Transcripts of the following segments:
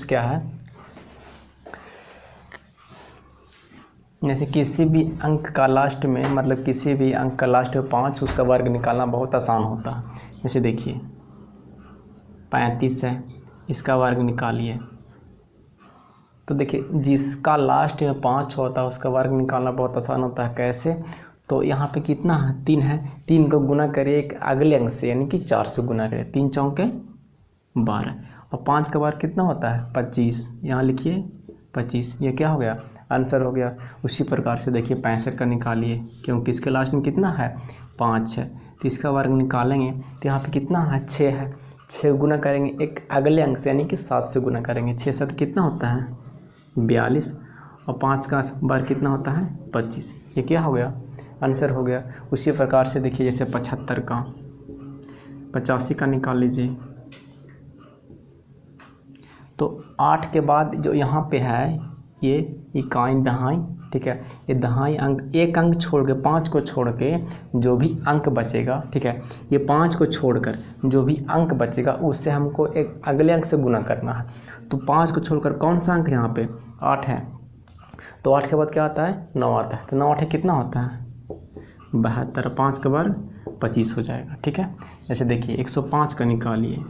क्या है, जैसे किसी भी अंक का लास्ट में, मतलब किसी भी अंक का लास्ट में 5, उसका वर्ग निकालना बहुत आसान होता है। जैसे देखिए 35 है, इसका वर्ग निकालिए। तो देखिए जिसका लास्ट में 5 होता है उसका वर्ग निकालना बहुत आसान होता है। कैसे, तो यहाँ पे कितना है, 3 है, 3 को गुना करिए एक अगले अंक से, यानी कि 4 से गुना करिए, 3 चौके 12, और 5 का वर्ग कितना होता है 25, यहाँ लिखिए 25, ये क्या हो गया, आंसर हो गया। उसी प्रकार से देखिए 65 का निकालिए, क्योंकि इसके लास्ट में कितना है 5 है, तो इसका वर्ग निकालेंगे तो यहाँ पे कितना है 6 है, 6 गुना करेंगे एक अगले अंक से, यानी कि 7 से गुना करेंगे, 6 7 कितना होता है 42, और 5 का वर्ग कितना होता है 25, ये क्या हो गया, आंसर हो गया। उसी प्रकार से देखिए जैसे 75 का, 85 का निकाल लीजिए। तो 8 के बाद जो यहाँ पे है ये इकाई दहाई, ठीक है, ये दहाई अंक, एक अंक छोड़ के 5 को छोड़ के जो भी अंक बचेगा, ठीक है, ये 5 को छोड़कर जो भी अंक बचेगा उससे हमको एक अगले अंक से गुना करना है। तो 5 को छोड़कर कौन सा अंक यहाँ पे 8 है, तो 8 के बाद क्या आता है 9 आता है, तो 9 8 कितना होता है 72, 5 का वर्ग 25 हो जाएगा, ठीक है। जैसे देखिए 105 का निकालिए,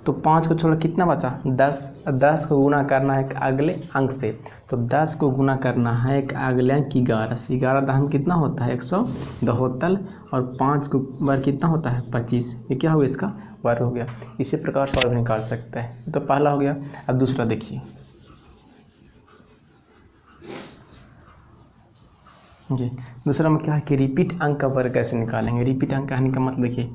तो 5 को छोड़ कितना बचा 10, 10 को गुना करना है एक अगले अंक से, तो 10 को गुना करना है एक अगले अंक 11 से, 11 दहम कितना होता है 172, और 5 को वर्ग कितना होता है 25, ये क्या हो गया इसका वर्ग हो गया। इसी प्रकार से और निकाल सकते हैं। तो पहला हो गया। अब दूसरा देखिए जी, दूसरा में क्या है कि रिपीट अंक का वर्ग कैसे निकालेंगे। रिपीट अंक कहने का मतलब देखिए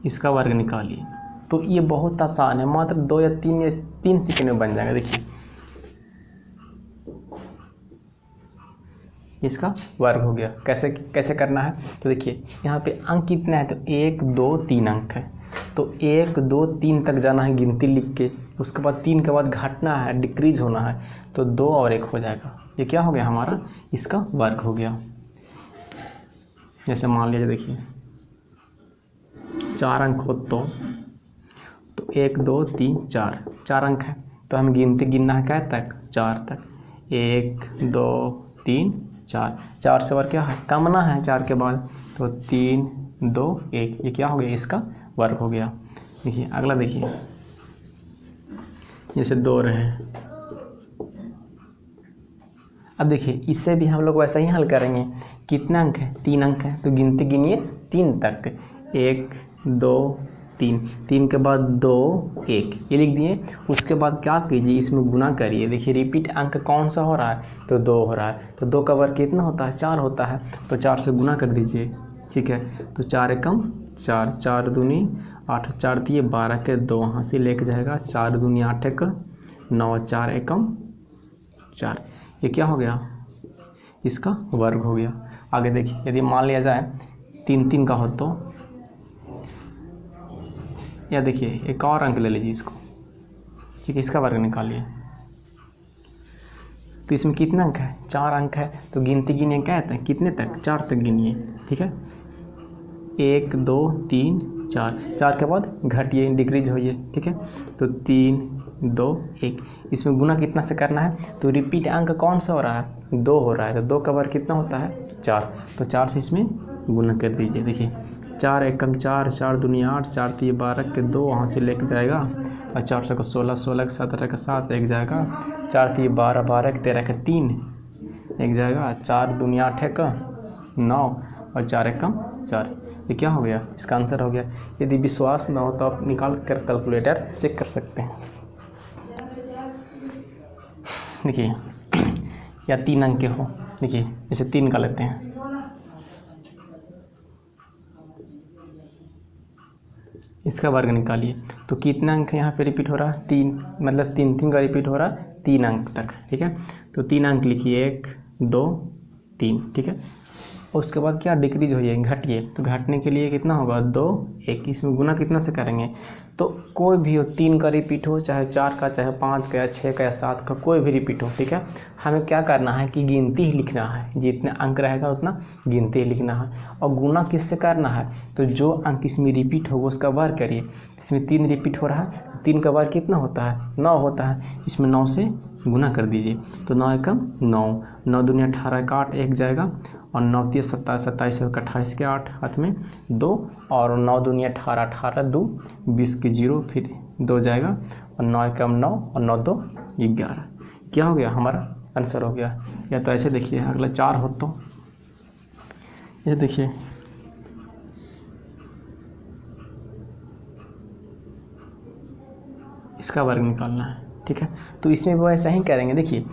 इसका वर्ग निकालिए, तो ये बहुत आसान है, मात्र 2 या 3 सेकंड में बन जाएगा। देखिए इसका वर्ग हो गया। कैसे कैसे करना है, तो देखिए यहाँ पे अंक कितना है, तो 1 2 3 अंक है, तो 1 2 3 तक जाना है गिनती लिख के, उसके बाद 3 के बाद घटना है, डिक्रीज होना है, तो 2 और 1 हो जाएगा, ये क्या हो गया हमारा इसका वर्ग हो गया। जैसे मान लीजिए देखिए 4 अंक हो तो 1 2 3 4 अंक है, तो हम गिनना है क्या तक 4 तक, 1 2 3 4 से वर्ग क्या है कमना है 4 के बाद, तो 3 2 1, ये क्या हो गया इसका वर्ग हो गया। देखिए अगला देखिए जैसे 2 रहे, अब देखिए इससे भी हम लोग वैसा ही हल करेंगे। कितना अंक है 3 अंक है, तो गिनती गिनिए 3 तक, 1 2 3, 3 के बाद 2 1, ये लिख दिए। उसके बाद क्या कीजिए इसमें गुना करिए। देखिए रिपीट अंक कौन सा हो रहा है, तो 2 हो रहा है, तो 2 का वर्ग कितना होता है 4 होता है, तो 4 से गुना कर दीजिए, ठीक है। तो 4 एकम 4, 4 दूनी 8, 4 दिए 12 के 2 वहाँ से लेके जाएगा, 4 दूनी 8 एक 9, 4 एकम 4, ये क्या हो गया इसका वर्ग हो गया। आगे देखिए यदि मान लिया जाए 3 3 का हो तो, या देखिए एक और अंक ले लीजिए इसको, ठीक है, इसका वर्ग निकालिए। तो इसमें कितना अंक है 4 अंक है, तो गिनती गिनिए क्या है कितने तक 4 तक गिनिए, ठीक है। 1 2 3 4 के बाद घटिए डिक्रीज होइए, ठीक है। तो 3 2 1, इसमें गुना कितना से करना है, तो रिपीट अंक कौन सा हो रहा है 2 हो रहा है, तो 2 का वर्ग कितना होता है 4, तो 4 से इसमें गुना कर दीजिए। देखिए 4 एकम 4, 4 दूनी 8, 4 तीन 12 के 2 वहाँ से लेके जाएगा, और 4 से 16, 16 के 17 का 7 एक जाएगा, 4 तीन 12, 12 के 13 का 3 एक जाएगा, 4 दूनी 8 एक 9, और 4 एकम 4, ये क्या हो गया इसका आंसर हो गया। यदि विश्वास ना हो तो आप निकाल कर कैलकुलेटर चेक कर सकते हैं। देखिए या 3 अंक के हो, देखिए जैसे 3 का लेते हैं, इसका वर्ग निकालिए। तो कितना अंक यहाँ पे रिपीट हो रहा है 3, मतलब 3 3 का रिपीट हो रहा है 3 अंक तक, ठीक है। तो 3 अंक लिखिए 1 2 3, ठीक है। और उसके बाद क्या डिक्रीज होइए, घटिए। तो घटने के लिए कितना होगा 2 1, इसमें गुना कितना से करेंगे, तो कोई भी हो 3 का रिपीट हो, चाहे 4 का, चाहे 5 का, या 6 का, या 7 का, कोई भी रिपीट हो, ठीक है। हमें क्या करना है कि गिनती ही लिखना है, जितने अंक रहेगा उतना गिनती ही लिखना है। और गुना किससे करना है, तो जो अंक इसमें रिपीट होगा उसका वर्ग करिए। इसमें 3 रिपीट हो रहा है, 3 का वर्ग कितना होता है 9 होता है, इसमें 9 से गुना कर दीजिए। तो 9 एकम 9, 9 दूनी 18 का 8 1 जाएगा, और 9 3 27, 27 का 28 के 8 हाथ में 2, और 9 दूनी 18, 18 2 20 के 0 फिर 2 जाएगा, और 9 एकम 9 और 9 2 11। क्या हो गया हमारा आंसर हो गया। या तो ऐसे देखिए, अगला 4 हो तो ये देखिए इसका वर्ग निकालना है, ठीक है। तो इसमें वो ऐसा ही करेंगे। देखिए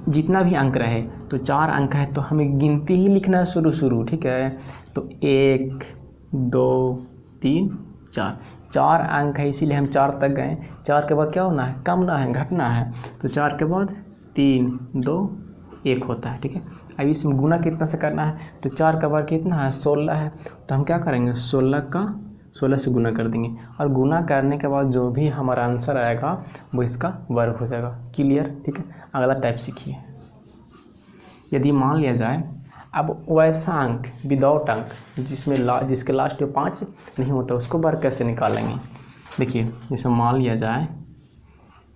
जितना भी अंक रहे, तो 4 अंक है तो हमें गिनती ही लिखना है शुरू, ठीक है। तो 1 2 3 4, 4 अंक है इसीलिए हम 4 तक गए। 4 के बाद क्या होना है, कमना है, घटना है। तो 4 के बाद 3 2 1 होता है, ठीक है। अब इसमें गुना कितना से करना है, तो 4 का वर्ग कितना है 16 है, तो हम क्या करेंगे 16 से गुना कर देंगे, और गुना करने के बाद जो भी हमारा आंसर आएगा वो इसका वर्ग हो जाएगा। क्लियर, ठीक है। अगला टाइप सीखिए। यदि मान लिया जाए अब वैसा अंक विदाउट अंक जिसके लास्ट में 5 नहीं होता, उसको वर्ग कैसे निकालेंगे। देखिए जैसे मान लिया जाए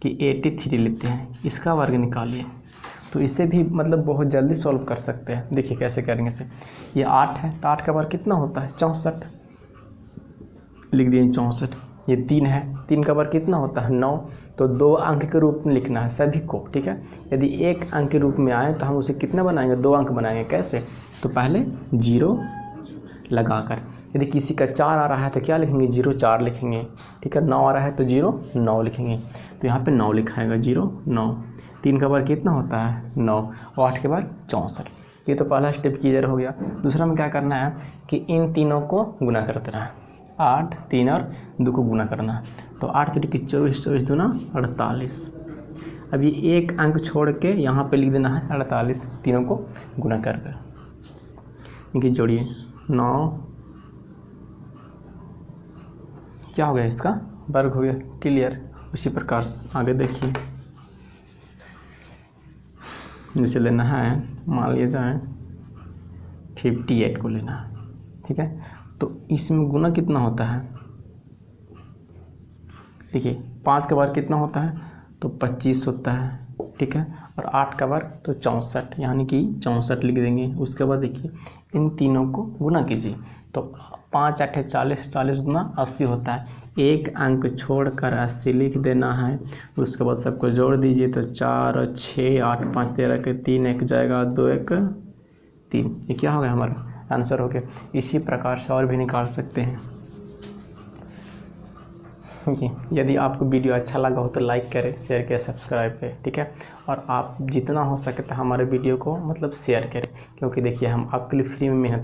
कि 83 लेते हैं, इसका वर्ग निकालिए। तो इसे भी मतलब बहुत जल्दी सॉल्व कर सकते हैं। देखिए कैसे करेंगे इसे। ये 8 है, तो 8 का वर्ग कितना होता है 64, लिख दिए 64। ये 3 है, 3 का वर्ग कितना होता है 9, तो 2 अंक के रूप में लिखना है सभी को, ठीक है। यदि 1 अंक के रूप में आए तो हम उसे कितना बनाएंगे 2 अंक बनाएंगे। कैसे, तो पहले 0 लगाकर, यदि किसी का 4 आ रहा है तो क्या लिखेंगे 0 4 लिखेंगे, ठीक है। 9 आ रहा है तो 0 9 लिखेंगे, तो यहाँ पे 9 लिखाएगा 0 9। 3 का वर्ग कितना होता है 9, और 8 के वर्ग 64। ये तो पहला स्टेप क्लियर हो गया। दूसरा में क्या करना है कि इन तीनों को गुना कर देना है। 8 3 और 2 को गुना करना है, तो 8 3 की 24, 24 दूना 48। अब ये 1 अंक छोड़ के यहाँ पे लिख देना है 48, तीनों को गुना कर कर। देखिए जोड़िए 9, क्या हो गया इसका वर्ग हो गया। क्लियर। उसी प्रकार से आगे देखिए, जैसे लेना है मान लिया जाए 58 को लेना है, ठीक है। तो इसमें गुना कितना होता है, देखिए 5 का वर्ग कितना होता है तो 25 होता है, ठीक है। और 8 का वर्ग तो 64, यानी कि 64 लिख देंगे। उसके बाद देखिए इन तीनों को गुना कीजिए, तो 5 8 40, 40 दूना 80 होता है। 1 अंक छोड़कर 80 लिख देना है। उसके बाद सबको जोड़ दीजिए, तो 4 और 6 8 5 13 के 3 1 जाएगा, 2 1 3। ये क्या हो गया हमारा आंसर हो गया। इसी प्रकार से और भी निकाल सकते हैं। जी, यदि आपको वीडियो अच्छा लगा हो तो लाइक करें, शेयर करें, सब्सक्राइब करें, ठीक है। और आप जितना हो सके तो हमारे वीडियो को मतलब शेयर करें, क्योंकि देखिए हम आपके लिए फ्री में मेहनत